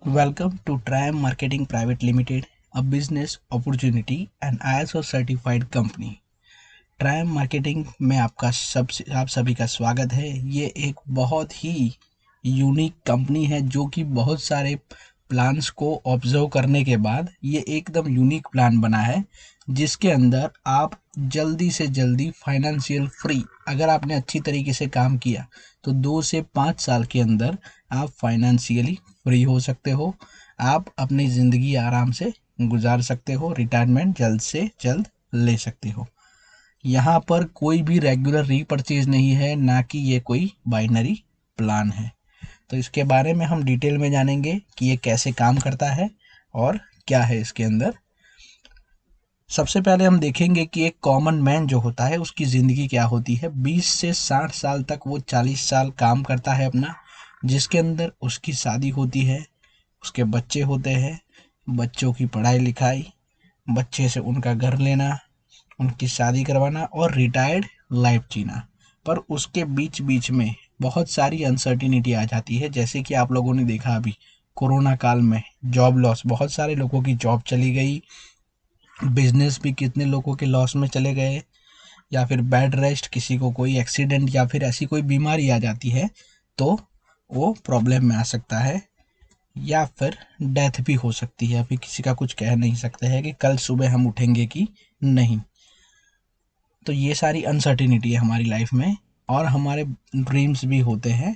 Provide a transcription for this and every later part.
Welcome to Triumph Marketing Private Limited, a business opportunity and ISO certified company. ट्रायम marketing में आप सभी का स्वागत है। ये एक बहुत ही यूनिक कंपनी है जो कि बहुत सारे प्लान्स को ऑब्जर्व करने के बाद ये एकदम यूनिक प्लान बना है, जिसके अंदर आप जल्दी से जल्दी फाइनेंशियल फ्री, अगर आपने अच्छी तरीके से काम किया तो 2 से 5 साल के अंदर आप फाइनेंशियली फ्री हो सकते हो। आप अपनी ज़िंदगी आराम से गुजार सकते हो, रिटायरमेंट जल्द से जल्द ले सकते हो। यहाँ पर कोई भी रेगुलर रीपर्चेज नहीं है, ना कि ये कोई बाइनरी प्लान है। तो इसके बारे में हम डिटेल में जानेंगे कि ये कैसे काम करता है और क्या है इसके अंदर। सबसे पहले हम देखेंगे कि एक कॉमन मैन जो होता है उसकी ज़िंदगी क्या होती है। 20 से 60 साल तक वो 40 साल काम करता है अपना, जिसके अंदर उसकी शादी होती है, उसके बच्चे होते हैं, बच्चों की पढ़ाई लिखाई, बच्चे से उनका घर लेना, उनकी शादी करवाना और रिटायर्ड लाइफ जीना। पर उसके बीच बीच में बहुत सारी अनसर्टिनिटी आ जाती है, जैसे कि आप लोगों ने देखा अभी कोरोना काल में जॉब लॉस, बहुत सारे लोगों की जॉब चली गई, बिजनेस भी कितने लोगों के लॉस में चले गए, या फिर बेड रेस्ट, किसी को कोई एक्सीडेंट या फिर ऐसी कोई बीमारी आ जाती है तो वो प्रॉब्लम में आ सकता है, या फिर डेथ भी हो सकती है। अभी किसी का कुछ कह नहीं सकते हैं कि कल सुबह हम उठेंगे कि नहीं। तो ये सारी अनसर्टिनिटी है हमारी लाइफ में, और हमारे ड्रीम्स भी होते हैं,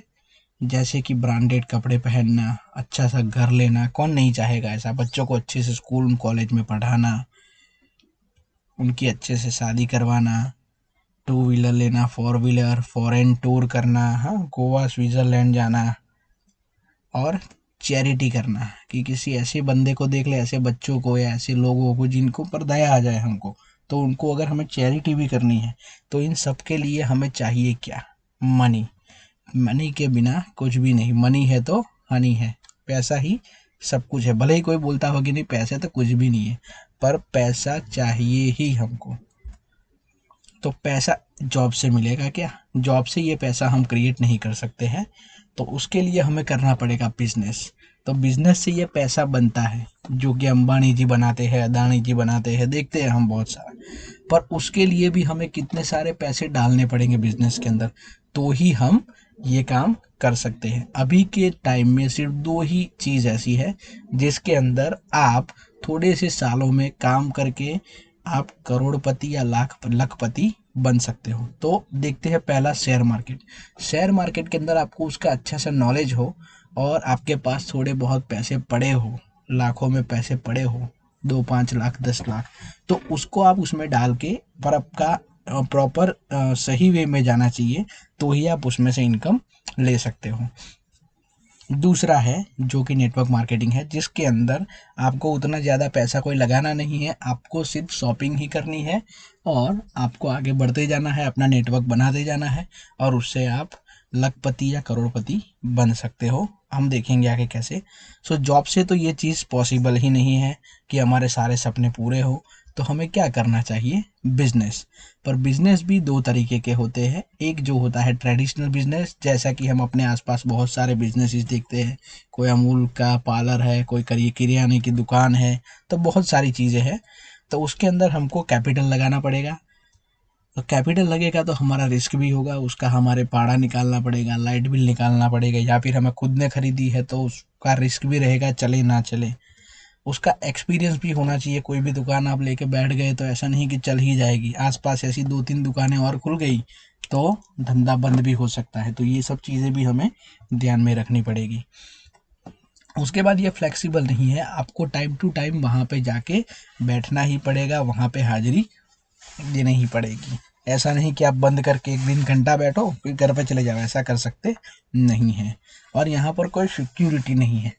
जैसे कि ब्रांडेड कपड़े पहनना, अच्छा सा घर लेना, कौन नहीं चाहेगा ऐसा, बच्चों को अच्छे से स्कूल कॉलेज में पढ़ाना, उनकी अच्छे से शादी करवाना, टू व्हीलर लेना, फोर व्हीलर, फॉरेन टूर करना, हाँ गोवा स्विट्ज़रलैंड जाना, और चैरिटी करना कि किसी ऐसे बंदे को देख ले, ऐसे बच्चों को या ऐसे लोगों को जिनको पर दया आ जाए हमको, तो उनको अगर हमें चैरिटी भी करनी है तो इन सब के लिए हमें चाहिए क्या? मनी। मनी के बिना कुछ भी नहीं। मनी है तो हनी है, पैसा ही सब कुछ है। भले ही कोई बोलता हो कि नहीं पैसे तो कुछ भी नहीं है, पर पैसा चाहिए ही हमको। तो पैसा जॉब से मिलेगा क्या? जॉब से ये पैसा हम क्रिएट नहीं कर सकते हैं, तो उसके लिए हमें करना पड़ेगा बिजनेस। तो बिजनेस से ये पैसा बनता है, जो कि अंबानी जी बनाते हैं, अदानी जी बनाते हैं, देखते हैं हम बहुत सारा। पर उसके लिए भी हमें कितने सारे पैसे डालने पड़ेंगे बिजनेस के अंदर, तो ही हम ये काम कर सकते हैं। अभी के टाइम में सिर्फ दो ही चीज़ ऐसी है जिसके अंदर आप थोड़े से सालों में काम करके आप करोड़पति या लखपति बन सकते हो। तो देखते हैं पहला, शेयर मार्केट। शेयर मार्केट के अंदर आपको उसका अच्छा सा नॉलेज हो और आपके पास थोड़े बहुत पैसे पड़े हो, लाखों में पैसे पड़े हो, 2-5 लाख 10 लाख, तो उसको आप उसमें डाल के, पर आपका प्रॉपर सही वे में जाना चाहिए, तो ही आप उसमें से इनकम ले सकते हो। दूसरा है जो कि नेटवर्क मार्केटिंग है, जिसके अंदर आपको उतना ज़्यादा पैसा कोई लगाना नहीं है, आपको सिर्फ शॉपिंग ही करनी है और आपको आगे बढ़ते जाना है, अपना नेटवर्क बनाते जाना है, और उससे आप लखपति या करोड़पति बन सकते हो। हम देखेंगे आगे कैसे। जॉब से तो ये चीज़ पॉसिबल ही नहीं है कि हमारे सारे सपने पूरे हो, तो हमें क्या करना चाहिए? बिजनेस। पर बिजनेस भी दो तरीके के होते हैं। एक जो होता है ट्रेडिशनल बिजनेस, जैसा कि हम अपने आसपास बहुत सारे बिजनेसेस देखते हैं, कोई अमूल का पार्लर है, कोई किराने की दुकान है, तो बहुत सारी चीज़ें हैं। तो उसके अंदर हमको कैपिटल लगाना पड़ेगा। तो कैपिटल लगेगा तो हमारा रिस्क भी होगा, उसका हमारे भाड़ा निकालना पड़ेगा, लाइट बिल निकालना पड़ेगा, या फिर हमें खुद ने खरीदी है तो उसका रिस्क भी रहेगा, चले ना चले। उसका एक्सपीरियंस भी होना चाहिए। कोई भी दुकान आप लेके बैठ गए तो ऐसा नहीं कि चल ही जाएगी, आसपास ऐसी 2-3 दुकानें और खुल गई तो धंधा बंद भी हो सकता है। तो ये सब चीज़ें भी हमें ध्यान में रखनी पड़ेगी। उसके बाद ये फ्लेक्सिबल नहीं है, आपको टाइम टू टाइम वहाँ पे जाके बैठना ही पड़ेगा, वहाँ पे हाजिरी देनी ही पड़ेगी। ऐसा नहीं कि आप बंद करके एक दिन घंटा बैठो फिर घर पे चले जाओ, ऐसा कर सकते नहीं है। और यहाँ पर कोई सिक्योरिटी नहीं है।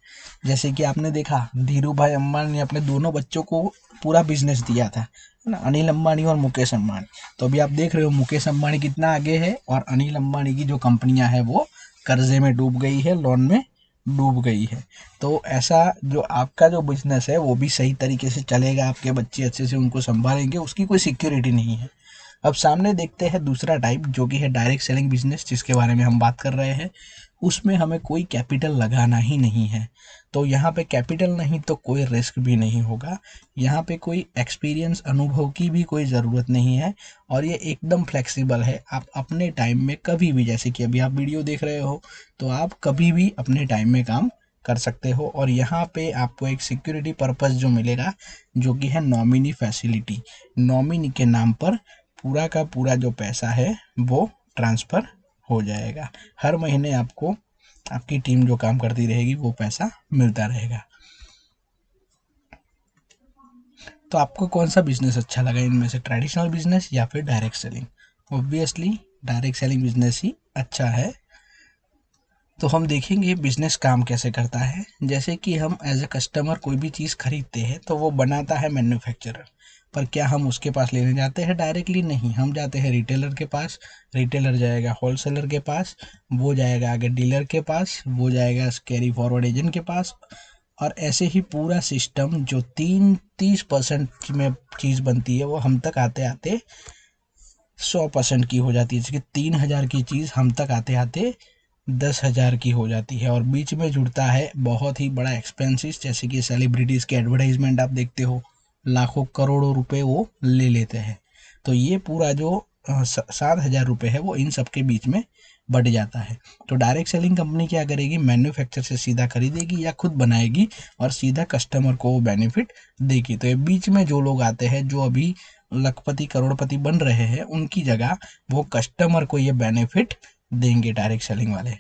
जैसे कि आपने देखा धीरू भाई अंबानी ने अपने दोनों बच्चों को पूरा बिजनेस दिया था, है ना, अनिल अंबानी और मुकेश अंबानी। तो अभी आप देख रहे हो मुकेश अंबानी कितना आगे है, और अनिल अंबानी की जो कंपनियां हैं वो कर्जे में डूब गई है, लोन में डूब गई है। तो ऐसा जो आपका जो बिजनेस है वो भी सही तरीके से चलेगा, आपके बच्चे अच्छे से उनको संभालेंगे, उसकी कोई सिक्योरिटी नहीं है। अब सामने देखते हैं दूसरा टाइप, जो कि है डायरेक्ट सेलिंग बिजनेस, जिसके बारे में हम बात कर रहे हैं। उसमें हमें कोई कैपिटल लगाना ही नहीं है। तो यहाँ पे कैपिटल नहीं तो कोई रिस्क भी नहीं होगा। यहाँ पे कोई एक्सपीरियंस अनुभव की भी कोई ज़रूरत नहीं है और ये एकदम फ्लेक्सिबल है। आप अपने टाइम में कभी भी, जैसे कि अभी आप वीडियो देख रहे हो, तो आप कभी भी अपने टाइम में काम कर सकते हो। और यहाँ पे आपको एक सिक्योरिटी पर्पस जो मिलेगा, जो कि है नॉमिनी फैसिलिटी। नॉमिनी के नाम पर पूरा का पूरा जो पैसा है वो ट्रांसफ़र हो जाएगा। हर महीने आपको आपकी टीम जो काम करती रहेगी वो पैसा मिलता रहेगा। तो आपको कौन सा बिजनेस अच्छा लगा इनमें से, ट्रेडिशनल बिजनेस या फिर direct selling? Obviously direct selling business ही अच्छा है। तो हम देखेंगे बिजनेस काम कैसे करता है। जैसे कि हम एज ए कस्टमर कोई भी चीज़ खरीदते हैं तो वो बनाता है मैन्युफैक्चरर, पर क्या हम उसके पास लेने जाते हैं डायरेक्टली? नहीं, हम जाते हैं रिटेलर के पास। रिटेलर जाएगा होलसेलर के पास, वो जाएगा आगे डीलर के पास, वो जाएगा कैरी फॉरवर्ड एजेंट के पास। और ऐसे ही पूरा सिस्टम जो 30% में चीज़ बनती है वो हम तक आते आते 100% की हो जाती है। जैसे कि 3,000 की चीज़ हम तक आते आते 10,000 की हो जाती है। और बीच में जुड़ता है बहुत ही बड़ा एक्सपेंसिस, जैसे कि सेलिब्रिटीज़ के एडवर्टाइजमेंट आप देखते हो, लाखों करोड़ों रुपए वो ले लेते हैं। तो ये पूरा जो 7,000 रुपये है वो इन सब के बीच में बढ़ जाता है। तो डायरेक्ट सेलिंग कंपनी क्या करेगी, मैन्युफैक्चर से सीधा खरीदेगी या खुद बनाएगी और सीधा कस्टमर को वो बेनिफिट देगी। तो ये बीच में जो लोग आते हैं, जो अभी लखपति करोड़पति बन रहे हैं, उनकी जगह वो कस्टमर को ये बेनिफिट देंगे डायरेक्ट सेलिंग वाले।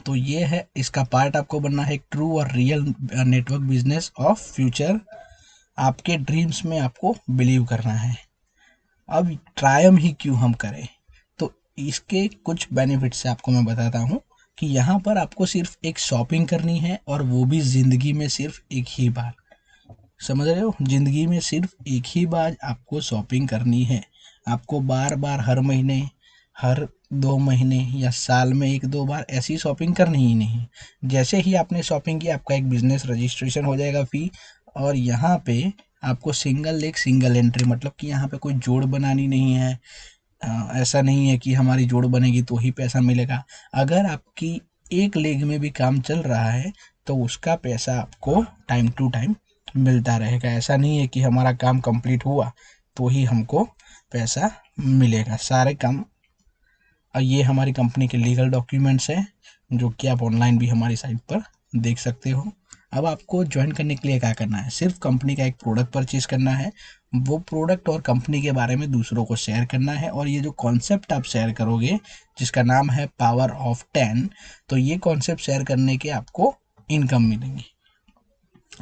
तो ये है इसका पार्ट। आपको बनना है एक ट्रू और real network business of future. आपके ड्रीम्स में आपको बिलीव करना है। अब ट्रायम ही क्यों हम करें, तो इसके कुछ बेनिफिट्स आपको मैं बताता हूँ कि यहाँ पर आपको सिर्फ एक शॉपिंग करनी है, और वो भी ज़िंदगी में सिर्फ एक ही बार। समझ रहे हो, ज़िंदगी में सिर्फ एक ही बार आपको शॉपिंग करनी है। आपको बार बार हर महीने, हर 2 महीने या साल में 1-2 बार ऐसी शॉपिंग करनी ही नहीं। जैसे ही आपने शॉपिंग की, आपका एक बिजनेस रजिस्ट्रेशन हो जाएगा फ़ी। और यहाँ पे आपको सिंगल लेग सिंगल एंट्री, मतलब कि यहाँ पे कोई जोड़ बनानी नहीं है। ऐसा नहीं है कि हमारी जोड़ बनेगी तो ही पैसा मिलेगा। अगर आपकी एक लेग में भी काम चल रहा है तो उसका पैसा आपको टाइम टू टाइम मिलता रहेगा। ऐसा नहीं है कि हमारा काम कंप्लीट हुआ तो ही हमको पैसा मिलेगा। सारे काम, और ये हमारी कंपनी के लीगल डॉक्यूमेंट्स हैं, जो कि आप ऑनलाइन भी हमारी साइट पर देख सकते हो। अब आपको ज्वाइन करने के लिए क्या करना है, सिर्फ कंपनी का एक प्रोडक्ट परचेज करना है। वो प्रोडक्ट और कंपनी के बारे में दूसरों को शेयर करना है। और ये जो कॉन्सेप्ट आप शेयर करोगे, जिसका नाम है पावर ऑफ 10, तो ये कॉन्सेप्ट शेयर करने के आपको इनकम मिलेंगी।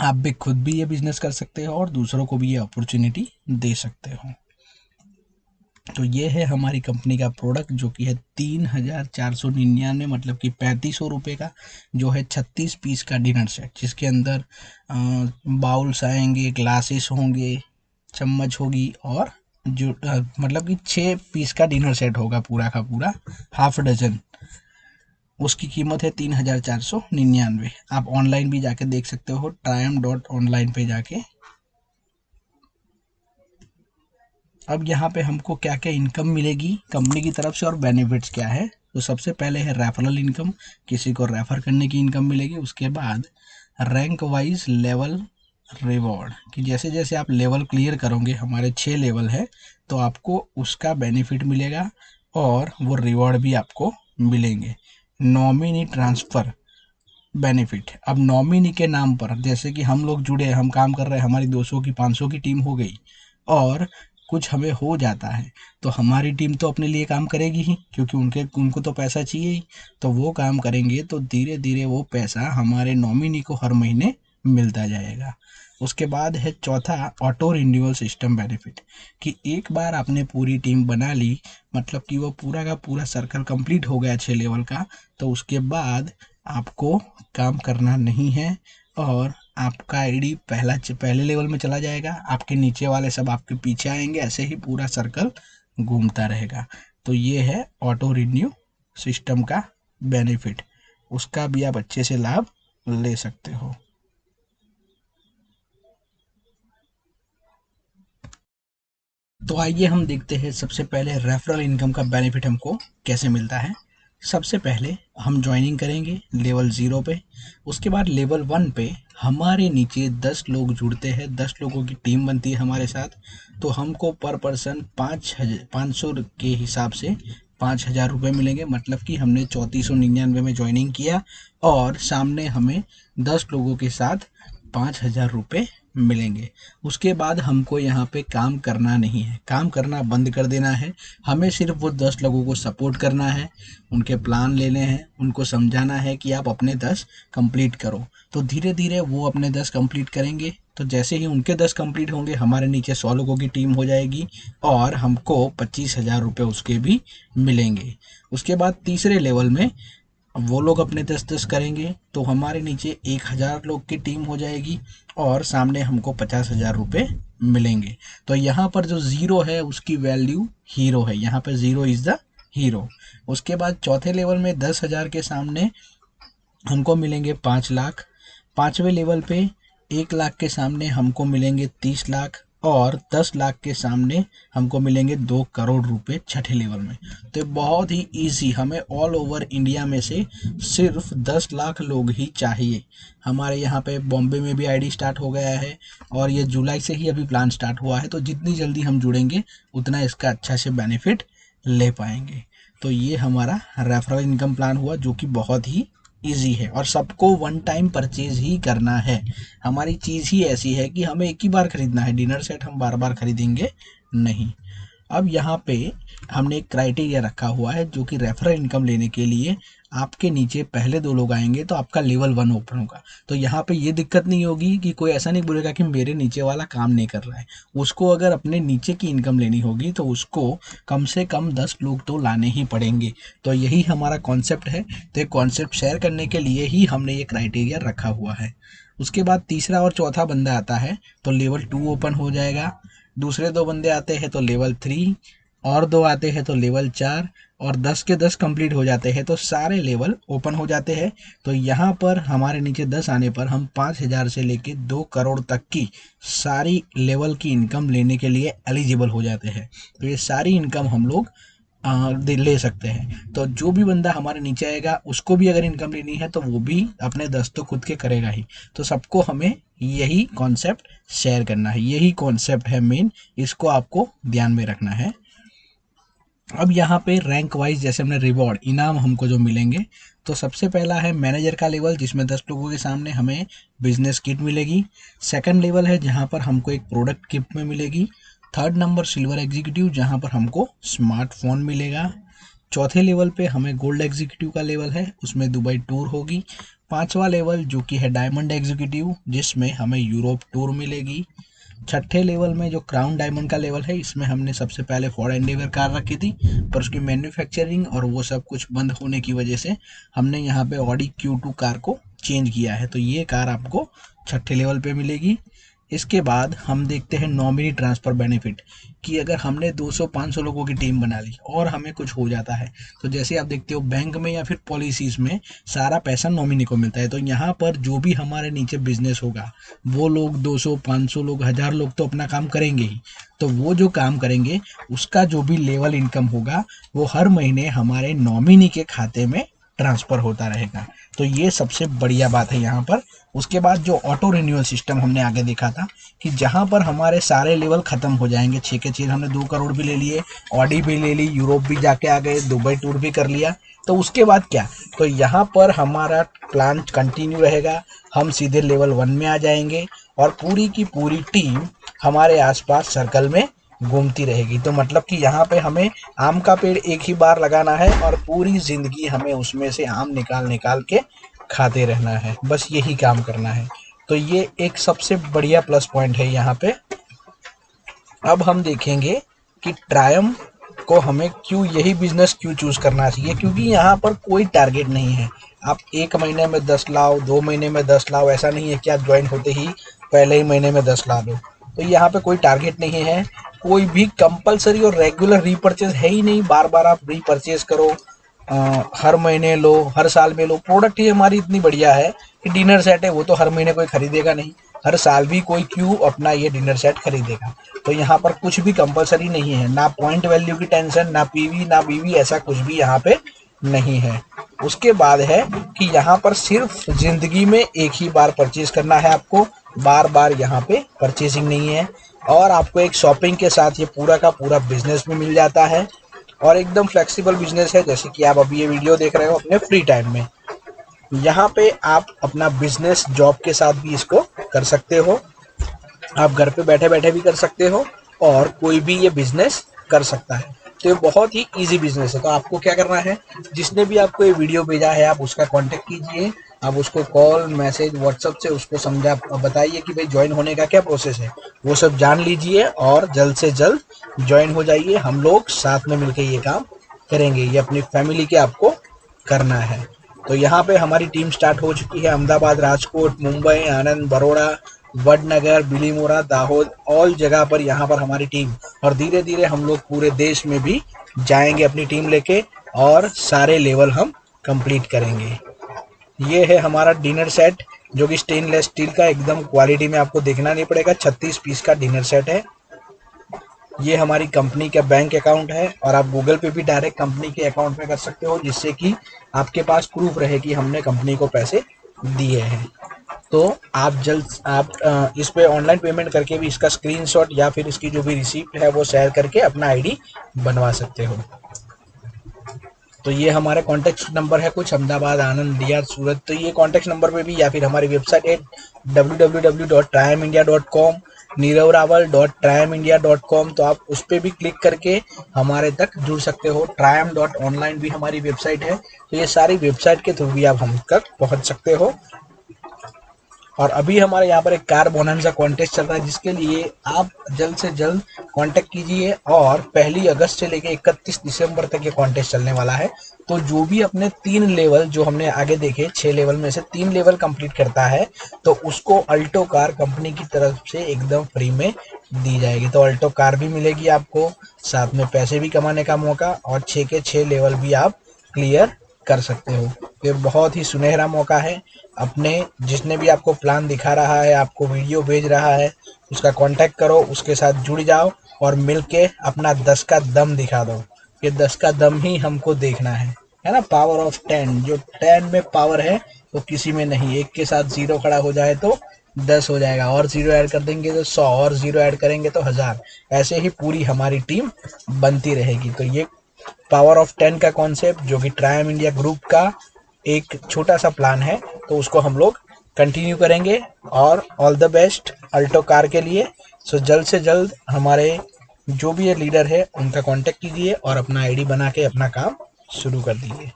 आप भी खुद भी ये बिजनेस कर सकते हो और दूसरों को भी ये अपॉर्चुनिटी दे सकते हो। तो ये है हमारी कंपनी का प्रोडक्ट, जो कि है 3,499, मतलब कि 3500 रुपये का, जो है 36 पीस का डिनर सेट, जिसके अंदर बाउल्स आएंगे, ग्लासेस होंगे, चम्मच होगी, और जो मतलब कि 6 पीस का डिनर सेट होगा पूरा का पूरा, हाफ डजन। उसकी कीमत है 3,499। आप ऑनलाइन भी जाके देख सकते हो, triumph.online पे जाके। अब यहाँ पे हमको क्या क्या इनकम मिलेगी कंपनी की तरफ से और बेनिफिट्स क्या है। तो सबसे पहले है रेफरल इनकम, किसी को रेफर करने की इनकम मिलेगी। उसके बाद रैंक वाइज लेवल रिवॉर्ड, कि जैसे जैसे आप लेवल क्लियर करोगे, हमारे 6 लेवल है, तो आपको उसका बेनिफिट मिलेगा और वो रिवॉर्ड भी आपको मिलेंगे। नॉमिनी ट्रांसफ़र बेनिफिट, अब नॉमिनी के नाम पर, जैसे कि हम लोग जुड़े, हम काम कर रहे हैं, हमारी 200 की 500 की टीम हो गई और कुछ हमें हो जाता है, तो हमारी टीम तो अपने लिए काम करेगी ही, क्योंकि उनको तो पैसा चाहिए ही। तो वो काम करेंगे तो धीरे धीरे वो पैसा हमारे नॉमिनी को हर महीने मिलता जाएगा। उसके बाद है चौथा, ऑटो रिन्यूअल सिस्टम बेनिफिट, कि एक बार आपने पूरी टीम बना ली, मतलब कि वो पूरा का पूरा सर्कल कंप्लीट हो गया 6 लेवल का, तो उसके बाद आपको काम करना नहीं है और आपका आईडी पहले लेवल में चला जाएगा, आपके नीचे वाले सब आपके पीछे आएंगे, ऐसे ही पूरा सर्कल घूमता रहेगा। तो ये है ऑटो रिन्यू सिस्टम का बेनिफिट, उसका भी आप अच्छे से लाभ ले सकते हो। तो आइए हम देखते हैं सबसे पहले रेफरल इनकम का बेनिफिट हमको कैसे मिलता है। सबसे पहले हम ज्वाइनिंग करेंगे लेवल 0 पे। उसके बाद लेवल 1 पे हमारे नीचे 10 लोग जुड़ते हैं, 10 लोगों की टीम बनती है हमारे साथ। तो हमको पर पर्सन 500 के हिसाब से 5,000 रुपये मिलेंगे। मतलब कि हमने 3499 में ज्वाइनिंग किया और सामने हमें 10 लोगों के साथ 5,000 रुपये मिलेंगे। उसके बाद हमको यहाँ पे काम करना नहीं है, काम करना बंद कर देना है। हमें सिर्फ वो 10 लोगों को सपोर्ट करना है, उनके प्लान लेने हैं, उनको समझाना है कि आप अपने 10 कंप्लीट करो। तो धीरे धीरे वो अपने 10 कंप्लीट करेंगे। तो जैसे ही उनके 10 कंप्लीट होंगे हमारे नीचे 100 लोगों की टीम हो जाएगी और हमको 25,000 रुपये उसके भी मिलेंगे। उसके बाद तीसरे लेवल में वो लोग अपने 10-10 करेंगे तो हमारे नीचे 1,000 लोग की टीम हो जाएगी और सामने हमको 50,000 रुपये मिलेंगे। तो यहाँ पर जो ज़ीरो है उसकी वैल्यू हीरो है, यहाँ पर ज़ीरो इज़ द हीरो। उसके बाद चौथे लेवल में 10,000 के सामने हमको मिलेंगे 5 लाख। पाँचवें लेवल पे 1 लाख के सामने हमको मिलेंगे 30 लाख और 10 लाख के सामने हमको मिलेंगे 2 करोड़ रुपए छठे लेवल में। तो बहुत ही इजी, हमें ऑल ओवर इंडिया में से सिर्फ 10 लाख लोग ही चाहिए। हमारे यहाँ पे बॉम्बे में भी आईडी स्टार्ट हो गया है और ये जुलाई से ही अभी प्लान स्टार्ट हुआ है। तो जितनी जल्दी हम जुड़ेंगे उतना इसका अच्छा से बेनिफिट ले पाएंगे। तो ये हमारा रेफरल इनकम प्लान हुआ जो कि बहुत ही ईजी है और सबको वन टाइम परचेज ही करना है। हमारी चीज़ ही ऐसी है कि हमें एक ही बार खरीदना है, डिनर सेट हम बार बार खरीदेंगे नहीं। अब यहाँ पे हमने एक क्राइटेरिया रखा हुआ है जो कि रेफरल इनकम लेने के लिए आपके नीचे पहले 2 लोग आएंगे तो आपका लेवल 1 ओपन होगा। तो यहाँ पे ये दिक्कत नहीं होगी कि कोई ऐसा नहीं बोलेगा कि मेरे नीचे वाला काम नहीं कर रहा है। उसको अगर अपने नीचे की इनकम लेनी होगी तो उसको कम से कम 10 लोग तो लाने ही पड़ेंगे। तो यही हमारा कॉन्सेप्ट है। तो ये कॉन्सेप्ट शेयर करने के लिए ही हमने ये क्राइटेरिया रखा हुआ है। उसके बाद तीसरा और चौथा बंदा आता है तो लेवल 2 ओपन हो जाएगा। दूसरे 2 बंदे आते हैं तो लेवल 3 और 2 आते हैं तो लेवल 4 और 10 के 10 कंप्लीट हो जाते हैं तो सारे लेवल ओपन हो जाते हैं। तो यहाँ पर हमारे नीचे 10 आने पर हम 5,000 से लेके 2 करोड़ तक की सारी लेवल की इनकम लेने के लिए एलिजिबल हो जाते हैं। तो ये सारी इनकम हम लोग ले सकते हैं। तो जो भी बंदा हमारे नीचे आएगा उसको भी अगर इनकम लेनी है तो वो भी अपने 10 तो खुद के करेगा ही। तो सबको हमें यही कॉन्सेप्ट शेयर करना है, यही कॉन्सेप्ट है मेन, इसको आपको ध्यान में रखना है। अब यहाँ पे रैंक वाइज जैसे हमने रिवॉर्ड इनाम हमको जो मिलेंगे तो सबसे पहला है मैनेजर का लेवल जिसमें 10 लोगों के सामने हमें बिजनेस किट मिलेगी। सेकंड लेवल है जहाँ पर हमको एक प्रोडक्ट गिफ्ट में मिलेगी। थर्ड नंबर सिल्वर एग्जीक्यूटिव जहाँ पर हमको स्मार्टफोन मिलेगा। चौथे लेवल पे हमें गोल्ड एग्जीक्यूटिव का लेवल है, उसमें दुबई टूर होगी। पांचवा लेवल जो कि है डायमंड एग्जीक्यूटिव जिसमें हमें यूरोप टूर मिलेगी। छठे लेवल में जो क्राउन डायमंड का लेवल है इसमें हमने सबसे पहले फॉर एंडेवर कार रखी थी पर उसकी मैन्युफैक्चरिंग और वो सब कुछ बंद होने की वजह से हमने यहाँ पे ऑडी Q2 कार को चेंज किया है। तो ये कार आपको छठे लेवल पे मिलेगी। इसके बाद हम देखते हैं नॉमिनी ट्रांसफ़र बेनिफिट कि अगर हमने 200-500 लोगों की टीम बना ली और हमें कुछ हो जाता है तो जैसे आप देखते हो बैंक में या फिर पॉलिसीज़ में सारा पैसा नॉमिनी को मिलता है। तो यहाँ पर जो भी हमारे नीचे बिजनेस होगा वो लोग 200-500 लोग 1,000 लोग तो अपना काम करेंगे ही। तो वो जो काम करेंगे उसका जो भी लेवल इनकम होगा वो हर महीने हमारे नॉमिनी के खाते में ट्रांसफ़र होता रहेगा। तो ये सबसे बढ़िया बात है यहाँ पर। उसके बाद जो ऑटो रिन्यूअल सिस्टम हमने आगे देखा था कि जहाँ पर हमारे सारे लेवल ख़त्म हो जाएंगे, 6 के 6 हमने 2 करोड़ भी ले लिए, ऑडी भी ले ली, यूरोप भी जाके आ गए, दुबई टूर भी कर लिया। तो उसके बाद क्या, तो यहाँ पर हमारा प्लान कंटिन्यू रहेगा, हम सीधे लेवल 1 में आ जाएंगे और पूरी की पूरी टीम हमारे आसपास सर्कल में घूमती रहेगी। तो मतलब कि यहाँ पे हमें आम का पेड़ एक ही बार लगाना है और पूरी ज़िंदगी हमें उसमें से आम निकाल निकाल के खाते रहना है, बस यही काम करना है। तो ये एक सबसे बढ़िया प्लस पॉइंट है यहाँ पे। अब हम देखेंगे कि ट्रायम्फ को हमें क्यों यही बिजनेस क्यों चूज़ करना चाहिए, क्योंकि यहाँ पर कोई टारगेट नहीं है। आप 1 महीने में 10 लाओ, 2 महीने में 10 लाओ, ऐसा नहीं है कि आप ज्वाइन होते ही पहले ही महीने में 10 ला लो। तो यहाँ पे कोई टारगेट नहीं है, कोई भी कंपलसरी और रेगुलर रीपरचेज है ही नहीं। बार बार आप रीपरचेज करो, हर महीने लो, हर साल में लो। प्रोडक्ट ही हमारी इतनी बढ़िया है कि डिनर सेट है वो तो हर महीने कोई खरीदेगा नहीं, हर साल भी कोई क्यों अपना ये डिनर सेट खरीदेगा। तो यहाँ पर कुछ भी कंपलसरी नहीं है, ना पॉइंट वैल्यू की टेंशन, ना पीवी ना बीवी, ऐसा कुछ भी यहाँ पे नहीं है। उसके बाद है कि यहाँ पर सिर्फ ज़िंदगी में एक ही बार परचेज़ करना है आपको, बार-बार यहाँ पे परचेज़िंग नहीं है। और आपको एक शॉपिंग के साथ ये पूरा का पूरा बिज़नेस भी मिल जाता है और एकदम फ्लेक्सिबल बिज़नेस है, जैसे कि आप अभी ये वीडियो देख रहे हो अपने फ्री टाइम में। यहाँ पे आप अपना बिज़नेस जॉब के साथ भी इसको कर सकते हो। आप घर पे बैठे-बैठे भी कर सकते हो और कोई भी ये बिज़नेस कर सकता है। तो ये बहुत ही ईज़ी बिज़नेस है। तो आपको क्या करना है, जिसने भी आपको ये वीडियो भेजा है आप उसका कॉन्टैक्ट कीजिए। आप उसको कॉल, मैसेज, व्हाट्सएप से उसको बताइए कि भाई जॉइन होने का क्या प्रोसेस है। वो सब जान लीजिए और जल्द से जल्द जॉइन हो जाइए। हम लोग साथ में मिलके ये काम करेंगे। ये अपनी फैमिली के आपको करना है। तो यहाँ पे हमारी टीम स्टार्ट हो चुकी है। अहमदाबाद, राजकोट, मुंबई, आनंद, बड़ौदा, वडनगर, बिलीमोरा, दाहोद, ऑल जगह पर यहाँ पर हमारी टीम, और धीरे धीरे हम लोग पूरे देश में भी जाएंगे अपनी टीम लेके और सारे लेवल हम कंप्लीट करेंगे। ये है हमारा डिनर सेट जो कि स्टेनलेस स्टील का एकदम क्वालिटी में, आपको देखना नहीं पड़ेगा। 36 पीस का डिनर सेट है। ये हमारी कंपनी का बैंक अकाउंट है और आप गूगल पे भी डायरेक्ट कंपनी के अकाउंट में कर सकते हो, जिससे कि आपके पास प्रूफ रहे कि हमने कंपनी को पैसे दिए हैं। तो आप इस पे ऑनलाइन पेमेंट करके भी इसका स्क्रीनशॉट या फिर इसकी जो भी रिसीप्ट है वो शेयर करके अपना आईडी बनवा सकते हो। तो ये हमारे कॉन्टैक्ट नंबर है कुछ, अहमदाबाद, आनंद, रियाद, सूरत। तो ये कॉन्टैक्ट नंबर पे भी या फिर हमारी वेबसाइट है www.triumindia.com, niravraval.triumindia.com। तो आप उस पर भी क्लिक करके हमारे तक जुड़ सकते हो। trium.online भी हमारी वेबसाइट है। तो ये सारी वेबसाइट के थ्रू भी आप हम तक पहुँच सकते हो। और अभी हमारे यहाँ पर एक कार बोनंजा कॉन्टेस्ट चल रहा है, जिसके लिए आप जल्द से जल्द कांटेक्ट कीजिए। और 1 अगस्त से लेकर 31 दिसंबर तक ये कॉन्टेस्ट चलने वाला है। तो जो भी अपने 3 लेवल जो हमने आगे देखे, 6 लेवल में से 3 लेवल कंप्लीट करता है तो उसको अल्टो कार कंपनी की तरफ से एकदम फ्री में दी जाएगी। तो अल्टो कार भी मिलेगी आपको, साथ में पैसे भी कमाने का मौका, और 6 के 6 लेवल भी आप क्लियर कर सकते हो। ये बहुत ही सुनहरा मौका है। अपने जिसने भी आपको प्लान दिखा रहा है, आपको वीडियो भेज रहा है, उसका कांटेक्ट करो, उसके साथ जुड़ जाओ और मिलके अपना 10 का दम दिखा दो। ये 10 का दम ही हमको देखना है ना। पावर ऑफ 10, जो 10 में पावर है तो किसी में नहीं। एक के साथ 0 खड़ा हो जाए तो 10 हो जाएगा, और 0 ऐड कर देंगे तो 100, और 0 ऐड करेंगे तो 1000। ऐसे ही पूरी हमारी टीम बनती रहेगी। तो ये पावर ऑफ 10 का कॉन्सेप्ट जो कि ट्रायम इंडिया ग्रुप का एक छोटा सा प्लान है, तो उसको हम लोग कंटिन्यू करेंगे। और all the best Alto car के लिए। सो जल्द से जल्द हमारे जो भी ये लीडर है उनका कांटेक्ट कीजिए और अपना आईडी बना के अपना काम शुरू कर दीजिए।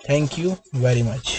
Thank you very much.